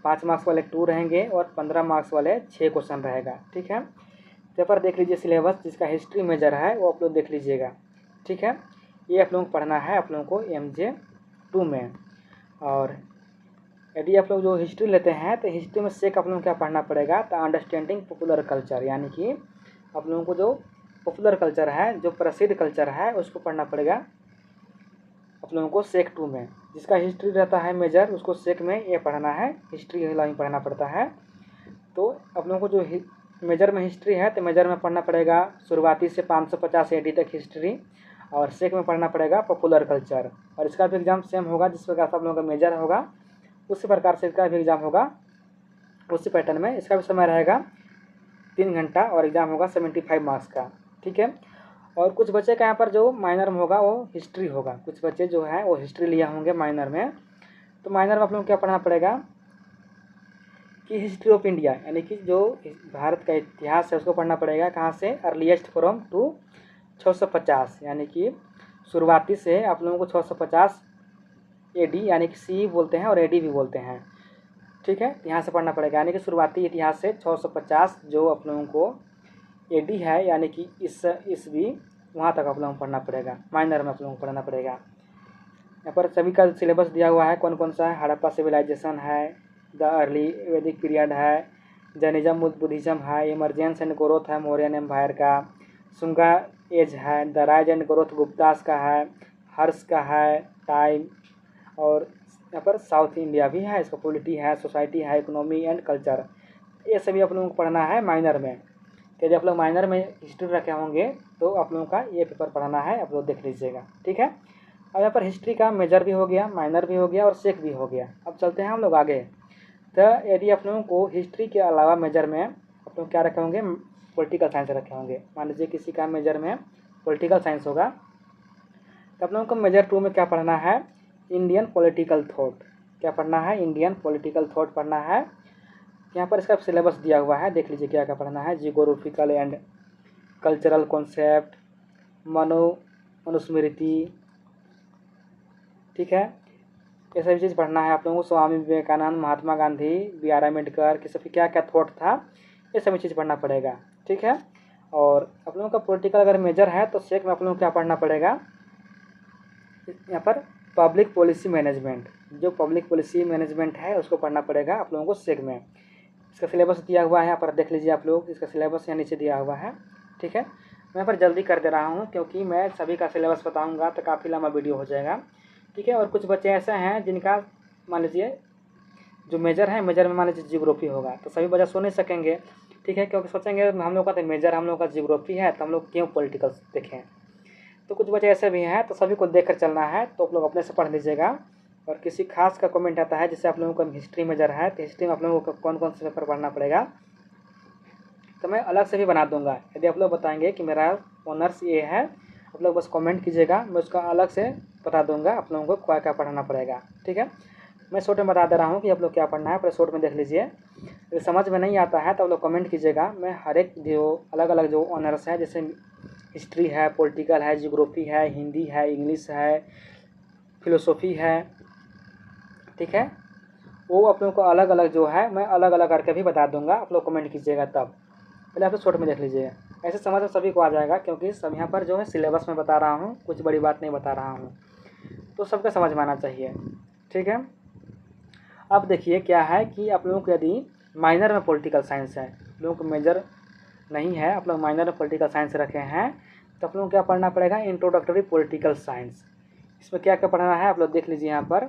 5 मार्क्स वाले 2 रहेंगे, और 15 मार्क्स वाले 6 क्वेश्चन रहेगा। ठीक है, पेपर देख लीजिए, सिलेबस जिसका हिस्ट्री मेजर है वो आप लोग देख लीजिएगा। ठीक है, ये आप लोगों को पढ़ना है आप लोगों को MJ2 में। और यदि आप लोग जो हिस्ट्री लेते हैं तो हिस्ट्री में सेक आप लोगों को क्या पढ़ना पड़ेगा, तो अंडरस्टैंडिंग पॉपुलर कल्चर, यानी कि आप लोगों को जो पॉपुलर कल्चर है, जो प्रसिद्ध कल्चर है, उसको पढ़ना पड़ेगा आप लोगों को सेक 2 में। जिसका हिस्ट्री रहता है मेजर, उसको सेक में ये पढ़ना है, हिस्ट्री लाइन पढ़ना पड़ता है। तो आप लोगों को जो मेजर में हिस्ट्री है तो मेजर में पढ़ना पड़ेगा शुरुआती से 550 AD तक हिस्ट्री, और सेक में पढ़ना पड़ेगा पॉपुलर कल्चर। और इसका भी एग्ज़ाम सेम होगा, जिस प्रकार से आप लोगों का मेजर होगा उसी प्रकार से इसका भी एग्ज़ाम होगा, उसी पैटर्न में। इसका भी समय रहेगा 3 घंटा, और एग्ज़ाम होगा 75 मार्क्स का। ठीक है, और कुछ बच्चे का यहाँ पर जो माइनर में होगा वो हिस्ट्री होगा, कुछ बच्चे जो हैं वो हिस्ट्री लिया होंगे माइनर में। तो माइनर में आप लोगों को क्या पढ़ना पड़ेगा कि हिस्ट्री ऑफ इंडिया, यानी कि जो भारत का इतिहास है उसको पढ़ना पड़ेगा। कहाँ से, अर्लीस्ट फ्रॉम टू 650, यानी कि शुरुआती से आप लोगों को 650 AD, यानी कि सी बोलते हैं और AD भी बोलते हैं। ठीक है, यहाँ से पढ़ना पड़ेगा, यानी कि शुरुआती इतिहास से 650 जो आप लोगों को AD है, यानी कि ईस्वी, वहाँ तक आप लोगों को पढ़ना पड़ेगा। माइनर में आप लोगों को पढ़ना पड़ेगा। यहाँ पर सभी का सिलेबस दिया हुआ है, कौन कौन सा है, हड़प्पा सिविलाइजेशन है, द अर्ली वैदिक पीरियड है, जैनिज्म बुद्धिज्म है, इमरजेंस एंड ग्रोथ है मौर्यन एम्पायर का, सुंगा एज है, the rise and growth Guptas का है, हर्ष का है, टाइम, और यहाँ पर साउथ इंडिया भी है, इसका पॉलिटी है, सोसाइटी है, इकोनॉमी एंड कल्चर। ये सभी आप लोगों को पढ़ना है माइनर में। तो यदि आप लोग माइनर में हिस्ट्री रखे होंगे तो आप लोगों का ये पेपर पढ़ना है, आप लोग देख लीजिएगा। ठीक है, अब यहाँ पर हिस्ट्री का मेजर भी हो गया, माइनर भी हो गया, और सेक भी हो गया। अब चलते हैं हम लोग आगे। तो यदि आप लोगों को हिस्ट्री के अलावा मेजर में आप लोग क्या रखे होंगे, पॉलिटिकल साइंस रखे होंगे। मान लीजिए किसी का मेजर में पॉलिटिकल साइंस होगा, तो आप लोगों को मेजर 2 में क्या पढ़ना है, इंडियन पॉलिटिकल थॉट। क्या पढ़ना है, इंडियन पॉलिटिकल थॉट पढ़ना है। यहाँ पर इसका सिलेबस दिया हुआ है, देख लीजिए क्या क्या पढ़ना है। Geographical and cultural concept, Manusmriti. ठीक है, ये सभी चीज़ पढ़ना है आप लोगों को। स्वामी विवेकानंद, महात्मा गांधी, BR अम्बेडकर के सभी क्या क्या थॉट था, ये सभी चीज़ पढ़ना पड़ेगा। ठीक है, और आप लोगों का पॉलिटिकल अगर मेजर है तो सेक में आप लोगों को क्या पढ़ना पड़ेगा, यहाँ पर पब्लिक पॉलिसी मैनेजमेंट, जो पब्लिक पॉलिसी मैनेजमेंट है उसको पढ़ना पड़ेगा आप लोगों को सेक में। इसका सिलेबस दिया हुआ है, यहाँ पर देख लीजिए आप लोग, इसका सिलेबस यहाँ नीचे दिया हुआ है। ठीक है, मैं यहाँ पर जल्दी कर दे रहा हूँ क्योंकि मैं सभी का सिलेबस बताऊँगा तो काफ़ी लंबा वीडियो हो जाएगा। ठीक है, और कुछ बच्चे ऐसे हैं जिनका मान लीजिए जो मेजर है, मेजर में मान लीजिए जियोग्राफी होगा, तो सभी बच्चे सुन नहीं सकेंगे। ठीक है, क्योंकि सोचेंगे हम लोग का तो मेजर हम लोग का जियोग्राफी है, तो हम लोग क्यों पॉलिटिकल देखें। तो कुछ बच्चे ऐसे भी हैं, तो सभी को देख कर चलना है, तो आप लोग अपने से पढ़ लीजिएगा। और किसी खास का कमेंट आता है, जैसे आप लोगों का हिस्ट्री मेजर है, तो हिस्ट्री में आप लोगों को कौन कौन से पेपर पढ़ना पड़ेगा, तो मैं अलग से भी बना दूंगा। यदि आप लोग बताएंगे कि मेरा ऑनर्स ये है, आप लोग बस कमेंट कीजिएगा, मैं उसका अलग से बता दूंगा आप लोगों को क्या क्या पढ़ना पड़ेगा। ठीक है, मैं शॉर्ट में बता दे रहा हूँ कि आप लोग क्या पढ़ना है, पहले शॉर्ट में देख लीजिए। यदि समझ में नहीं आता है तो आप लोग कमेंट कीजिएगा, मैं हर एक जो अलग अलग जो ऑनर्स है, जैसे हिस्ट्री है, पॉलिटिकल है, जियोग्राफी है, हिंदी है, इंग्लिश है, फिलोसॉफी है, ठीक है, वो आप लोगों को अलग अलग जो है मैं अलग अलग करके भी बता दूंगा, आप लोग कमेंट कीजिएगा तब। पहले आप लोग शॉर्ट में देख लीजिएगा, ऐसे समझ में सभी को आ जाएगा, क्योंकि सब यहाँ पर जो है सिलेबस में बता रहा हूँ, कुछ बड़ी बात नहीं बता रहा हूँ, तो सबको समझ में आना चाहिए। ठीक है, अब देखिए क्या है कि आप लोगों को यदि माइनर में पॉलिटिकल साइंस है, लोगों को मेजर नहीं है, आप लोग माइनर में पॉलिटिकल साइंस रखे हैं, तो आप लोगों को क्या पढ़ना पड़ेगा, इंट्रोडक्टरी पॉलिटिकल साइंस। इसमें क्या क्या पढ़ना है आप लोग देख लीजिए यहाँ पर।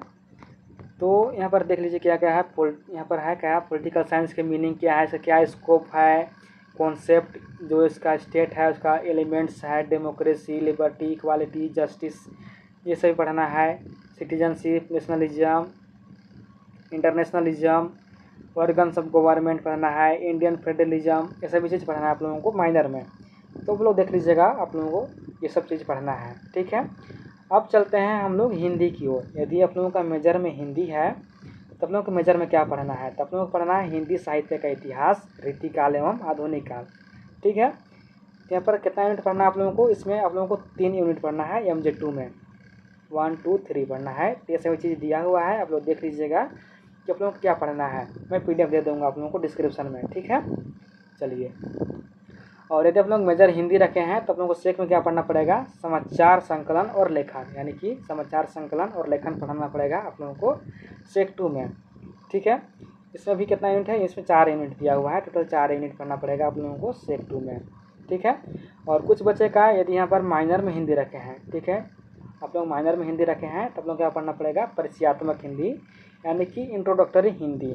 तो यहाँ पर देख लीजिए क्या क्या है, यहाँ पर है क्या, पॉलिटिकल साइंस के मीनिंग क्या है, इसका क्या स्कोप है, कॉन्सेप्ट जो इसका स्टेट है उसका एलिमेंट्स है, डेमोक्रेसी, लिबर्टी, इक्वालिटी, जस्टिस, ये सभी पढ़ना है। Citizenship, nationalism, internationalism, organs of government पढ़ना है, इंडियन फेडरलिज्म, ये सभी चीज़ पढ़ना है आप लोगों को माइनर में। तो आप लोग देख लीजिएगा, आप लोगों को ये सब चीज़ पढ़ना है। ठीक है, अब चलते हैं हम लोग हिंदी की ओर। यदि आप लोगों का मेजर में हिंदी है, तो आप लोगों को मेजर में क्या पढ़ना है, तो आप लोगों को पढ़ना है हिंदी साहित्य का इतिहास, रीतिकाल एवं आधुनिक काल। ठीक है, यहाँ पर कितना यूनिट पढ़ना है आप लोगों को, इसमें आप लोगों को 3 यूनिट पढ़ना है, MJ2 में 1 2 3 पढ़ना है। तो ये सभी चीज़ दिया हुआ है, आप लोग देख लीजिएगा कि आप लोगों को क्या पढ़ना है, मैं PDF दे दूँगा आप लोगों को डिस्क्रिप्शन में। ठीक है, चलिए, और यदि आप लोग मेजर हिंदी रखे हैं तो आप लोगों को सेक में क्या पढ़ना पड़ेगा, समाचार संकलन और लेखन, यानी कि समाचार संकलन और लेखन पढ़ना पड़ेगा आप लोगों को सेक 2 में। ठीक है, इसमें भी कितना यूनिट है, इसमें 4 यूनिट दिया हुआ है, टोटल 4 यूनिट पढ़ना पड़ेगा आप लोगों को सेक 2 में। ठीक है, और कुछ बच्चे का यदि यहाँ पर माइनर में हिंदी रखे हैं, ठीक है, आप लोग माइनर में हिंदी रखे हैं तो आप लोग क्या पढ़ना पड़ेगा, परिचयात्मक हिंदी, यानी कि इंट्रोडक्टरी हिंदी।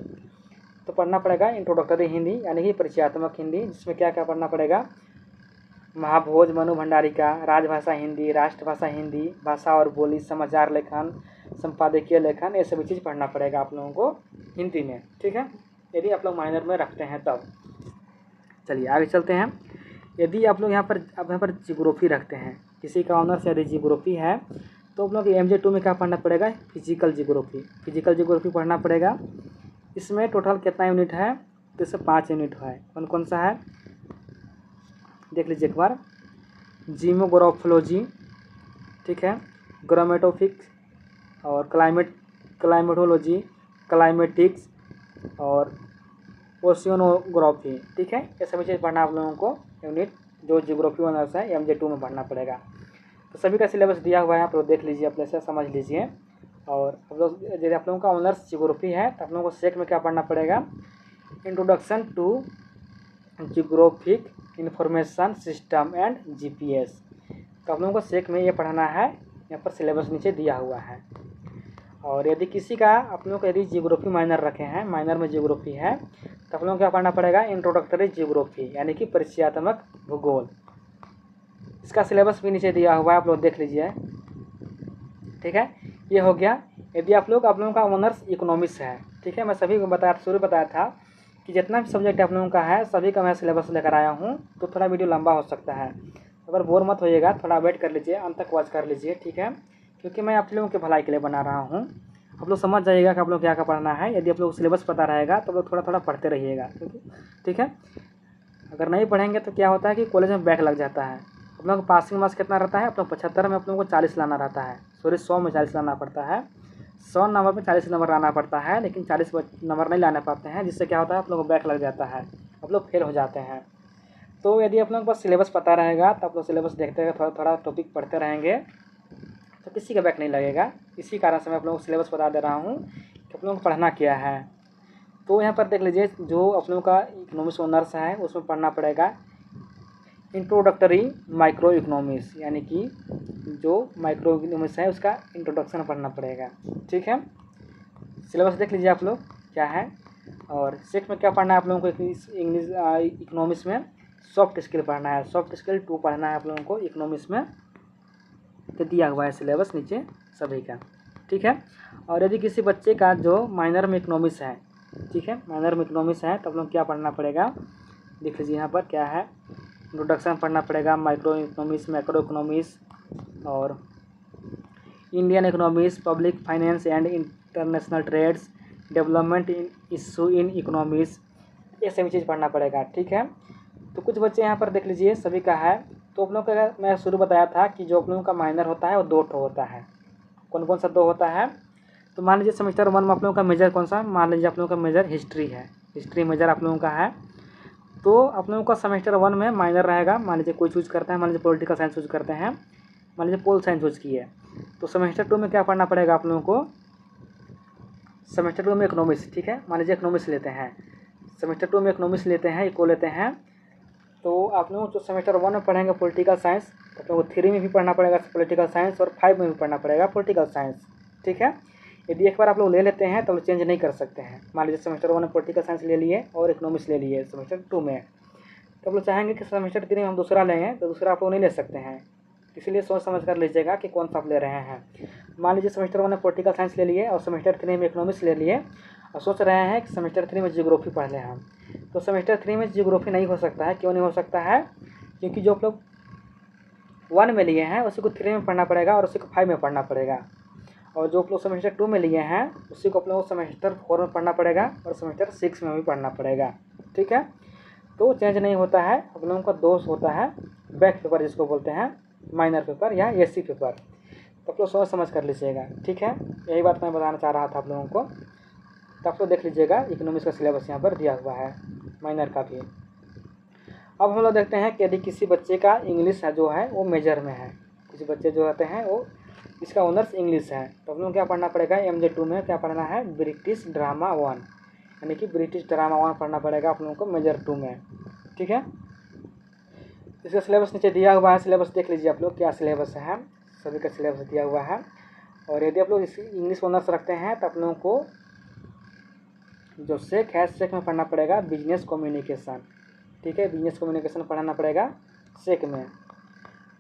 तो पढ़ना पड़ेगा इंट्रोडक्टरी हिंदी यानी कि परिचयात्मक हिंदी, जिसमें क्या क्या पढ़ना पड़ेगा, महाभोज मनु भंडारी का, राजभाषा हिंदी, राष्ट्रभाषा हिंदी, भाषा और बोली, समाचार लेखन, संपादकीय लेखन, ये सभी चीज़ पढ़ना पड़ेगा आप लोगों को हिंदी में। ठीक है, यदि आप लोग माइनर में रखते हैं तब। चलिए आगे चलते हैं। यदि आप लोग यहाँ पर जियोग्राफी रखते हैं, किसी का ऑनर्स यदि जियोग्राफी है, तो आप लोग MJ2 में क्या पढ़ना पड़ेगा, फिजिकल जियोग्राफी। फिजिकल जियोग्राफी पढ़ना पड़ेगा। इसमें टोटल कितना यूनिट है, तो इसमें 5 यूनिट है। कौन कौन सा है देख लीजिए एक बार, जीमोग्राफोलॉजी, ठीक है, ग्रामेटोफिक्स और क्लाइमेटोलॉजी, क्लाइमेटिक्स और ओशियनोग्राफी। ठीक है, ये सभी चीज़ पढ़ना आप लोगों को यूनिट जो जियोग्राफी ऑनर्स है MJ2 में पढ़ना पड़ेगा। तो सभी का सिलेबस दिया हुआ है, आप लोग देख लीजिए, अपने से समझ लीजिए। और आप लोग यदि आप लोगों का ऑनर्स जियोग्राफी है तो आप लोगों को सेक में क्या पढ़ना पड़ेगा, introduction to geographic information system and GPS। तो आप लोगों को सेक में ये पढ़ना है, यहाँ पर सिलेबस नीचे दिया हुआ है। और यदि किसी का आप लोगों को यदि जियोग्राफी माइनर रखे हैं, माइनर में जियोग्राफी है, तो आप लोगों को क्या पढ़ना पड़ेगा, इंट्रोडक्टरी जियोग्राफी यानी कि परिचयात्मक भूगोल। इसका सिलेबस भी नीचे दिया हुआ है, आप लोग देख लीजिए। ठीक है, ये हो गया। यदि आप लोगों का ऑनर्स इकोनॉमिक्स है, ठीक है, मैं सभी को बताया था कि जितना भी सब्जेक्ट आप लोगों का है सभी का मैं सिलेबस लेकर आया हूँ, तो थोड़ा वीडियो लंबा हो सकता है, अगर बोर मत होइएगा, थोड़ा वेट कर लीजिए, अंत तक वॉच कर लीजिए। ठीक है, क्योंकि मैं आप लोगों के भलाई के लिए बना रहा हूँ, आप लोग समझ जाइएगा कि आप लोग क्या क्या पढ़ना है। यदि आप लोग सिलेबस पता रहेगा तो लोग थोड़ा थोड़ा पढ़ते रहिएगा, क्योंकि ठीक है, अगर नहीं पढ़ेंगे तो क्या होता है कि कॉलेज में बैक लग जाता है। आप लोगों का पासिंग मार्क्स कितना रहता है, आप लोग 75 में आप लोगों को 40 लाना रहता है, सॉरी 100 में 40 लाना पड़ता है, 100 नंबर में 40 नंबर लाना पड़ता है, लेकिन 40 नंबर नहीं लाने पाते हैं, जिससे क्या होता है आप लोगों को बैक लग जाता है, आप लोग फेल हो जाते हैं। तो यदि आप लोगों को सिलेबस पता रहेगा तो आप लोग सिलेबस देखते हुए थोड़ा थोड़ा टॉपिक पढ़ते रहेंगे, तो किसी का बैक नहीं लगेगा। इसी कारण से मैं आप लोगों को सिलेबस बता दे रहा हूँ कि आप लोगों को पढ़ना क्या है। तो यहाँ पर देख लीजिए, जो आप लोगों का इकोनॉमिक्स ऑनर्स है उसमें पढ़ना पड़ेगा इंट्रोडक्टरी माइक्रो इकोनॉमिक्स, यानी कि जो माइक्रो इकोनॉमिक्स है उसका इंट्रोडक्शन पढ़ना पड़ेगा। ठीक है, सिलेबस देख लीजिए आप लोग क्या है। और सेक्ट में क्या पढ़ना है आप लोगों को, इंग्लिश इकोनॉमिक्स में सॉफ्ट स्किल पढ़ना है, सॉफ्ट स्किल 2 पढ़ना है आप लोगों को इकोनॉमिक्स में। तो दिया हुआ है सिलेबस नीचे सभी का। ठीक है, और यदि किसी बच्चे का जो माइनर में इकोनॉमिक्स है, ठीक है, माइनर में इकोनॉमिक्स है, तो आप लोग क्या पढ़ना पड़ेगा, देख लीजिए यहाँ पर क्या है। इंट्रोडक्शन पढ़ना पड़ेगा, माइक्रो इकोनॉमिक्स, मैक्रो इकोनॉमिक्स और Indian economics, public finance and international trades, development in issue in economics, ये सभी चीज़ पढ़ना पड़ेगा। ठीक है, तो कुछ बच्चे यहाँ पर देख लीजिए सभी का है। तो आप लोग का मैं शुरू बताया था कि जो आप लोगों का माइनर होता है वो 2 ठो होता है। कौन कौन सा 2 होता है, तो मान लीजिए सेमेस्टर 1 में आप लोगों का मेजर कौन सा, मान लीजिए आप लोगों का मेजर हिस्ट्री है, हिस्ट्री मेजर आप लोगों का है। तो आप लोगों का सेमेस्टर 1 में माइनर रहेगा, मान लीजिए कोई चूज़ करते हैं, मान लीजिए पॉलिटिकल साइंस चूज़ करते हैं, मान लीजिए पोल साइंस चूज़ की है, तो सेमेस्टर 2 में क्या पढ़ना पड़ेगा आप लोगों को, सेमेस्टर 2 में इकोनॉमिक्स। ठीक है, मान लीजिए इकोनॉमिक्स लेते हैं, सेमेस्टर 2 में इकोनॉमिक्स लेते हैं, इको लेते हैं, तो आप लोग जो सेमेस्टर 1 में पढ़ेंगे पॉलिटिकल साइंस, तो आप लोग 3 में भी पढ़ना पड़ेगा पॉलिटिकल साइंस और 5 में भी पढ़ना पड़ेगा पॉलिटिकल साइंस। ठीक है, यदि एक बार आप लोग ले लेते हैं तो लोग चेंज नहीं कर सकते हैं। मान लीजिए सेमेस्टर 1 में पॉलिटिकल साइंस ले लिए और इकोनॉमिक्स ले लिए सेमेस्टर 2 में, तो आप लोग चाहेंगे कि सेमेस्टर 3 में हम दूसरा लें, तो दूसरा आप लोग नहीं ले सकते हैं। इसलिए सोच समझ कर लीजिएगा कि कौन सा आप ले रहे हैं। मान लीजिए सेमेस्टर 1 में पॉलिटिकल साइंस ले लिए और सेमेस्टर 3 में इकोनॉमिक्स ले लिए और सोच रहे हैं कि सेमेस्टर 3 में जियोग्राफी पढ़ लें हम, तो सेमेस्टर 3 में जियोग्राफी नहीं हो सकता है। क्यों नहीं हो सकता है, क्योंकि जो आप लोग 1 में लिए हैं उसी को 3 में पढ़ना पड़ेगा और उसी को 5 में पढ़ना पड़ेगा, और जो आप लोग सेमेस्टर 2 में लिए हैं उसी को आप लोग सेमेस्टर 4 में पढ़ना पड़ेगा और सेमेस्टर 6 में भी पढ़ना पड़ेगा। ठीक है, तो चेंज नहीं होता है। आप लोगों का दोष होता है बैक पेपर, जिसको बोलते हैं माइनर पेपर या एसी पेपर, तो आप लोग सोच समझ कर लीजिएगा। ठीक है, यही बात मैं बताना चाह रहा था आप लोगों को। तो आप लोग देख लीजिएगा इकोनॉमिक्स का सिलेबस यहाँ पर दिया हुआ है, माइनर का भी। अब हम लोग देखते हैं कि यदि किसी बच्चे का इंग्लिश है जो है वो मेजर में है, कुछ बच्चे जो रहते हैं वो इसका ऑनर्स इंग्लिश है, तो हम लोग क्या पढ़ना पड़ेगा, MJ2 में क्या पढ़ना है, ब्रिटिश ड्रामा 1, यानी कि ब्रिटिश ड्रामा 1 पढ़ना पड़ेगा आप लोगों को मेजर 2 में। ठीक है, इसका सिलेबस नीचे दिया हुआ है, सिलेबस देख लीजिए आप लोग क्या सिलेबस है, सभी का सिलेबस दिया हुआ है। और यदि आप लोग इंग्लिश ऑनर्स रखते हैं तो आप लोगों को जो सेक है, सेक में पढ़ना पड़ेगा बिजनेस कम्युनिकेशन। ठीक है, बिजनेस कम्युनिकेशन पढ़ाना पड़ेगा सेक में।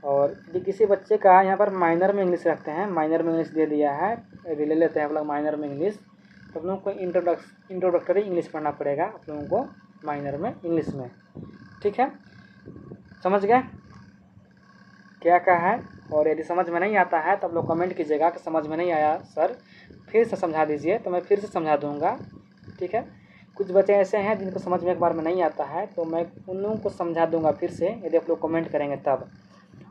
और यदि किसी बच्चे का यहाँ पर माइनर में इंग्लिश रखते हैं, माइनर में इंग्लिश दे दिया है, यदि ले लेते हैं आप लोग माइनर में इंग्लिश, तो आप लोगों को इंट्रोडक्टरी इंग्लिश पढ़ना पड़ेगा आप लोगों को माइनर में इंग्लिश में। ठीक है, समझ गए क्या कहा है। और यदि समझ में नहीं आता है तो आप लोग कमेंट कीजिएगा कि समझ में नहीं आया सर, फिर से समझा दीजिए, तो मैं फिर से समझा दूँगा। ठीक है, कुछ बच्चे ऐसे हैं जिनको समझ में एक बार में नहीं आता है, तो मैं उन लोगों को समझा दूंगा फिर से, यदि आप लोग कमेंट करेंगे तब।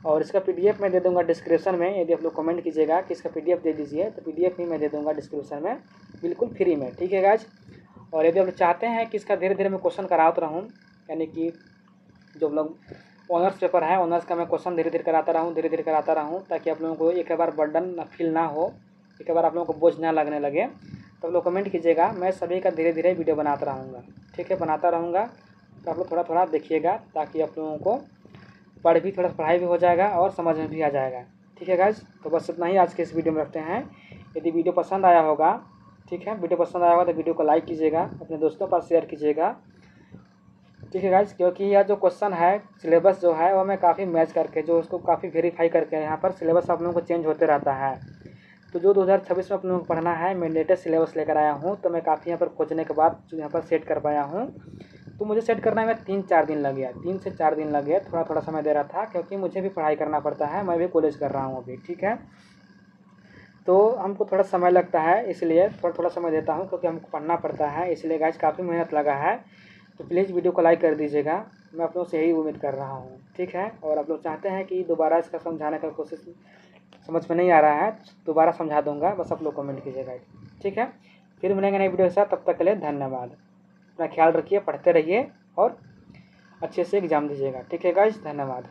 और इसका PDF मैं दे दूंगा डिस्क्रिप्शन में, यदि आप लोग कमेंट कीजिएगा कि इसका PDF दे दीजिए, तो PDF भी मैं दे दूंगा डिस्क्रिप्शन में बिल्कुल फ्री में। ठीक है गाइज, और यदि आप लोग चाहते हैं कि इसका धीरे धीरे मैं क्वेश्चन कराता रहूँ, यानी कि जो लोग ऑनर्स पेपर है ऑनर्स का मैं क्वेश्चन धीरे धीरे कराता रहूँ, ताकि आप लोगों को एक बार बर्डन फील ना हो, एक बार आप लोगों को बोझ ना लगने लगे, तो आप लोग कमेंट कीजिएगा, मैं सभी का धीरे धीरे वीडियो बनाता रहूँगा। ठीक है, बनाता रहूँगा, तो आप लोग थोड़ा थोड़ा देखिएगा, ताकि आप लोगों को पढ़ाई भी हो जाएगा और समझ में भी आ जाएगा। ठीक है गाइज, तो बस इतना ही आज के इस वीडियो में रखते हैं। यदि वीडियो पसंद आया होगा, ठीक है, वीडियो पसंद आया होगा तो वीडियो को लाइक कीजिएगा, अपने दोस्तों के पास शेयर कीजिएगा। ठीक है गाइज, क्योंकि यह जो क्वेश्चन है सिलेबस जो है वो मैं काफ़ी मैच करके, जो उसको काफ़ी वेरीफाई करके यहाँ पर सिलेबस आप लोगों को चेंज होते रहता है। तो जो 2026 में आप लोगों को पढ़ना है, मैं लेटेस्ट सिलेबस लेकर आया हूँ, तो मैं काफ़ी यहाँ पर खोजने के बाद जो यहाँ पर सेट कर पाया हूँ। तो मुझे सेट करने में 3-4 दिन लग गया, 3 से 4 दिन लग गया, थोड़ा थोड़ा समय दे रहा था, क्योंकि मुझे भी पढ़ाई करना पड़ता है, मैं भी कॉलेज कर रहा हूँ अभी। ठीक है, तो हमको थोड़ा समय लगता है, इसलिए थोड़ा थोड़ा समय देता हूँ, क्योंकि हमको पढ़ना पड़ता है, इसलिए गाइज काफ़ी मेहनत लगा है। तो प्लीज़ वीडियो को लाइक कर दीजिएगा, मैं आप लोगों से यही उम्मीद कर रहा हूँ। ठीक है, और आप लोग चाहते हैं कि दोबारा इसका समझाने का कोशिश, समझ में नहीं आ रहा है दोबारा समझा दूंगा, बस आप लोग कमेंट कीजिएगा। ठीक है, फिर मिलेंगे नई वीडियो के साथ, तब तक के लिए धन्यवाद। अपना ख्याल रखिए, पढ़ते रहिए और अच्छे से एग्ज़ाम दीजिएगा। ठीक है गाइज, धन्यवाद।